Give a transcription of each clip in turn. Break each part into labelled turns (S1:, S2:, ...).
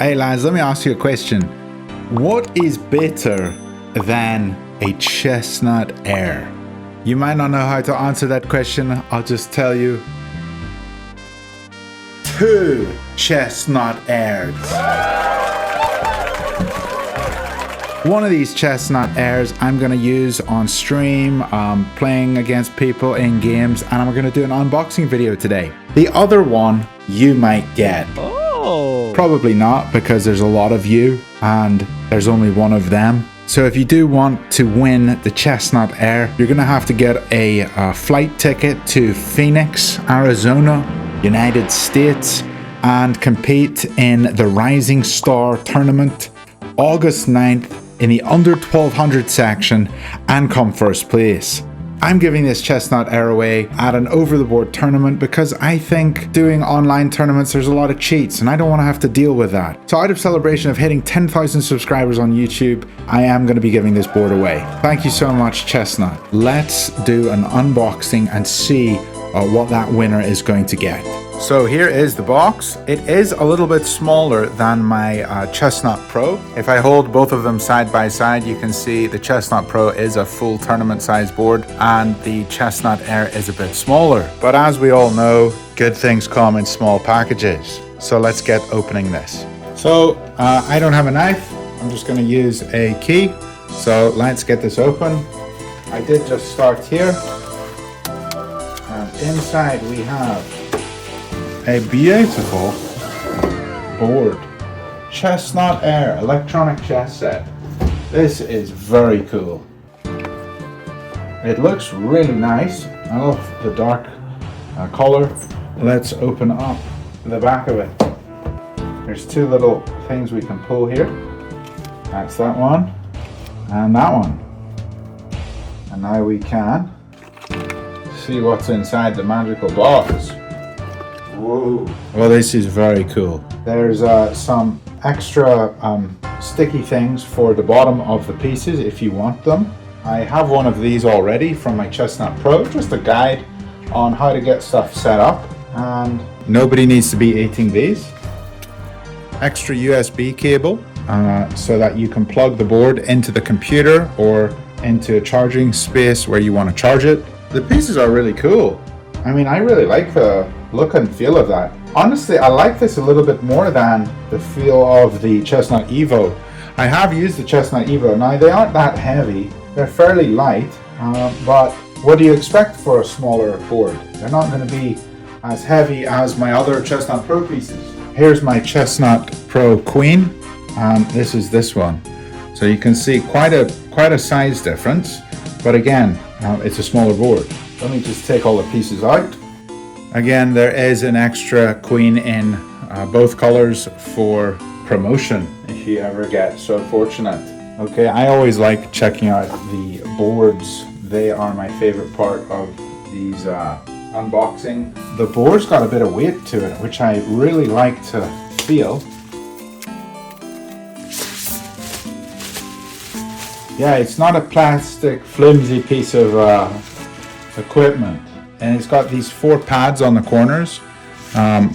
S1: Hey lads, let me ask you a question. What is better than a Chessnut Air? You might not know how to answer that question. I'll just tell you. 2 Chessnut Airs. One of these Chessnut Airs I'm going to use on stream, playing against people in games, and I'm going to do an unboxing video today. The other one you might get. Oh. Probably not, because there's a lot of you and there's only one of them. So if you do want to win the Chessnut Air, you're going to have to get a flight ticket to Phoenix, Arizona, United States, and compete in the Rising Star Tournament August 9th in the under 1200 section and come first place. I'm giving this Chessnut Air away at an over-the-board tournament because I think doing online tournaments, there's a lot of cheats and I don't want to have to deal with that. So out of celebration of hitting 10,000 subscribers on YouTube, I am going to be giving this board away. Thank you so much, Chessnut. Let's do an unboxing and see what that winner is going to get. So here is the box. It is a little bit smaller than my Chessnut Pro. If I hold both of them side by side, you can see the Chessnut Pro is a full tournament size board and the Chessnut Air is a bit smaller. But as we all know, good things come in small packages. So let's get opening this. So I don't have a knife. I'm just going to use a key. So let's get this open. I did just start here. And inside we have a beautiful board. Chessnut Air electronic chess set. This is very cool. It looks really nice. I love the dark color. Let's open up the back of it. There's 2 little things we can pull here. That's that one and that one. And now we can see what's inside the magical box. Whoa. Well, this is very cool. There's some extra sticky things for the bottom of the pieces if you want them. I have one of these already from my Chessnut Pro, just a guide on how to get stuff set up, and nobody needs to be eating these. Extra USB cable so that you can plug the board into the computer or into a charging space where you want to charge it. The pieces are really cool. I mean, I really like the look and feel of that. Honestly, I like this a little bit more than the feel of the Chessnut Evo. I have used the Chessnut Evo. Now, they aren't that heavy. They're fairly light, but what do you expect for a smaller board? They're not going to be as heavy as my other Chessnut Pro pieces. Here's my Chessnut Pro Queen, and this is this one. So you can see quite a size difference, but again, it's a smaller board. Let me just take all the pieces out. Again, there is an extra queen in both colors for promotion if you ever get so fortunate. Okay, I always like checking out the boards. They are my favorite part of these unboxing. The board's got a bit of weight to it, which I really like to feel. Yeah, it's not a plastic flimsy piece of equipment, and it's got these 4 pads on the corners,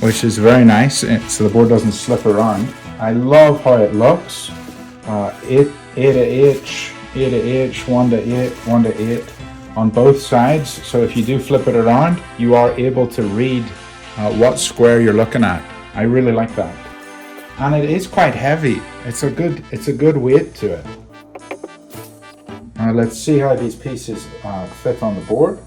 S1: which is very nice, so the board doesn't slip around. I love how it looks. 8 to H, 8 to H, 1 to 8, 1 to 8 on both sides. So if you do flip it around, you are able to read what square you're looking at. I really like that, and it is quite heavy. It's a good weight to it. Let's see how these pieces fit on the board.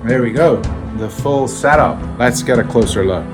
S1: There we go, the full setup. Let's get a closer look.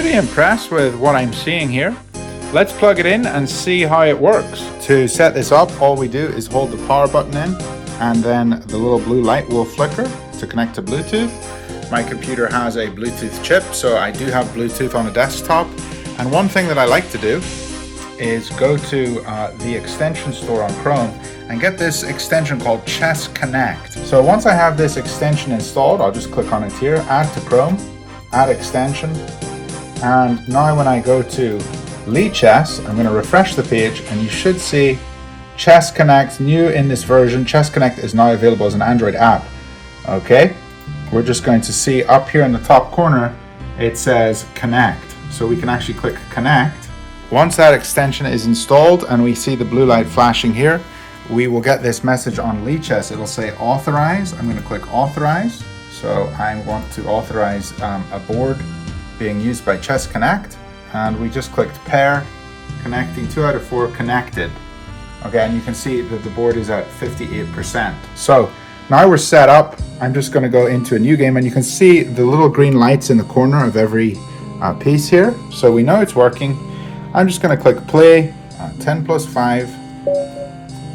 S1: pretty impressed with what I'm seeing here. Let's plug it in and see how it works. To set this up, all we do is hold the power button in, and then the little blue light will flicker to connect to Bluetooth. My computer has a Bluetooth chip, so I do have Bluetooth on a desktop. And one thing that I like to do is go to the extension store on Chrome and get this extension called Chess Connect. So once I have this extension installed, I'll just click on it here, add to Chrome, add extension. And now when I go to Lichess, I'm going to refresh the page and you should see Chess Connect, new in this version. Chess Connect is now available as an Android app. Okay, we're just going to see up here in the top corner, it says Connect. So we can actually click Connect. Once that extension is installed and we see the blue light flashing here, we will get this message on Lichess. It'll say authorize. I'm going to click authorize. So I want to authorize a board being used by Chess Connect. And we just clicked pair, connecting, 2 out of 4 connected. Okay, and you can see that the board is at 58%. So now we're set up. I'm just going to go into a new game and you can see the little green lights in the corner of every piece here. So we know it's working. I'm just going to click play, 10 plus 5,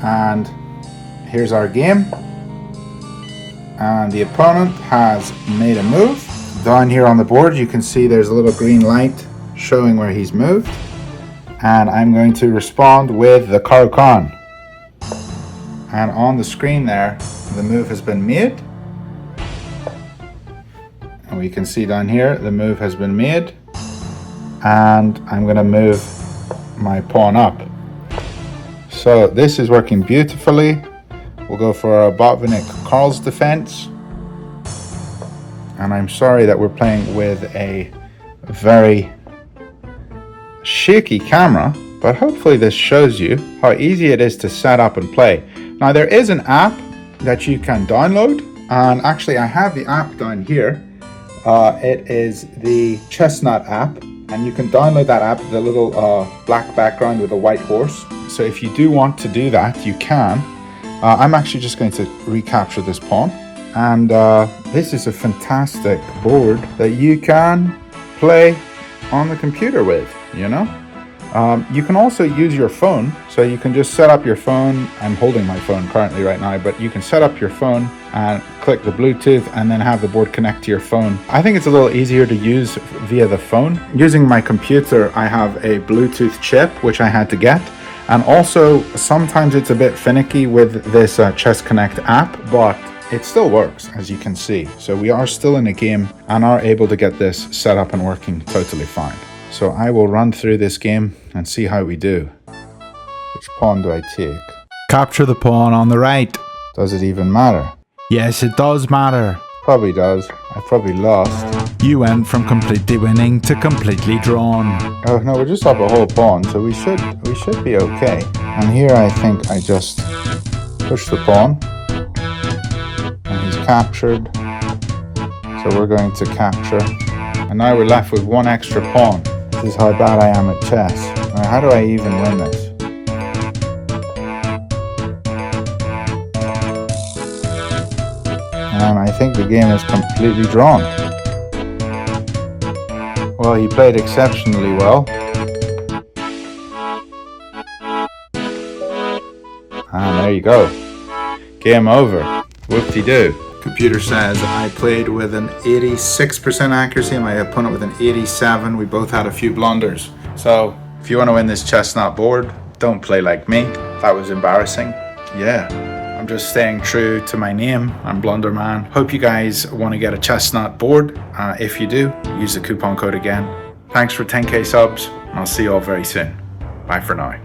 S1: and here's our game. And the opponent has made a move. Down here on the board you can see there's a little green light showing where he's moved. And I'm going to respond with the Caro-Kann. And on the screen there, the move has been made. And we can see down here, the move has been made. And I'm going to move my pawn up. So this is working beautifully. We'll go for a Botvinnik Karl's defense. And I'm sorry that we're playing with a very shaky camera, but hopefully this shows you how easy it is to set up and play. Now there is an app that you can download, and actually I have the app down here. It is the Chessnut app, and you can download that app, the little black background with a white horse. So if you do want to do that, you can. I'm actually just going to recapture this pawn, and this is a fantastic board that you can play on the computer with, you know. You can also use your phone, so you can just set up your phone. I'm holding my phone currently right now, but you can set up your phone and click the Bluetooth and then have the board connect to your phone. I think it's a little easier to use via the phone. Using my computer, I have a Bluetooth chip, which I had to get. And also, sometimes it's a bit finicky with this Chess Connect app, but it still works, as you can see. So we are still in a game and are able to get this set up and working totally fine. So I will run through this game and see how we do. Which pawn do I take?
S2: Capture the pawn on the right.
S1: Does it even matter?
S2: Yes, it does matter.
S1: Probably does. I probably lost.
S2: You went from completely winning to completely drawn.
S1: Oh no, we're just up a whole pawn, so we should be okay. And here I think I just push the pawn. And he's captured. So we're going to capture. And now we're left with one extra pawn. This is how bad I am at chess. Now, how do I even win this? And I think the game is completely drawn. Well, he played exceptionally well. And there you go. Game over. Whoop-de-doo. Computer says I played with an 86% accuracy and my opponent with an 87. We both had a few blunders. So if you want to win this Chessnut board, don't play like me. That was embarrassing. Yeah, I'm just staying true to my name. I'm Blunderman. Hope you guys want to get a Chessnut board. If you do, use the coupon code again. Thanks for 10k subs, and I'll see you all very soon. Bye for now.